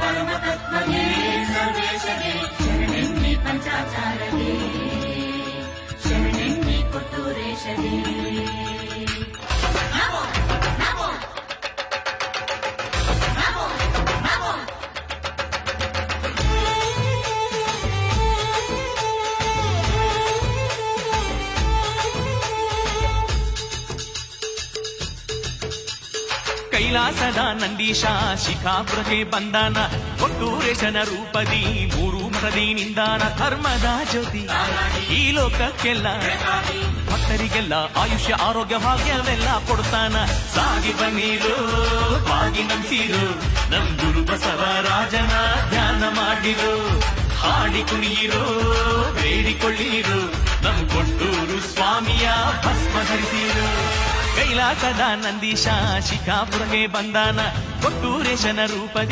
ಪರಮತತ್ವನೇ ಸರ್ವೇಶನೇ ಶರಣೆನ್ನಿ ಪಂಚಾಚಾರವೇ ಶರಣೆನ್ನಿ ಕೊಟ್ಟೂರೇಶನೇ ಕೈಲಾಸದ ನಂದೀಶ ಶಿಖಾಪುರಕ್ಕೆ ಬಂದಾನ ಕೊಟ್ಟೂರೇಶನ ರೂಪದಿ ಮೂರು ಮರದಿ ನಿಂದಾನ ಧರ್ಮದ ಜ್ಯೋತಿ ಈ ಲೋಕಕ್ಕೆಲ್ಲ ಭಕ್ತರಿಗೆಲ್ಲ ಆಯುಷ್ಯ ಆರೋಗ್ಯ ಭಾಗ್ಯವೆಲ್ಲ ಕೊಡ್ತಾನ ಸಾಗಿ ಬನ್ನಿರು ಬಾಗಿ ನಂಬಿರು ನಮ್ ಗುರು ಬಸವರಾಜನ ಧ್ಯಾನ ಮಾಡಿರು ಹಾಡಿ ಕುಣಿಯಿರು ಬೇಡಿಕೊಳ್ಳಿರು ನಮ್ ಕೊಟ್ಟೂರು ಸ್ವಾಮಿಯ ಭಸ್ಮ ಧರಿಸಿರು ಕೈಲಾಸದ ನಂದೀಶ ಶಿಖಾಪುರಕ್ಕೆ ಬಂದಾನ ಕೊಟ್ಟೂರೇಶನ ರೂಪದಿ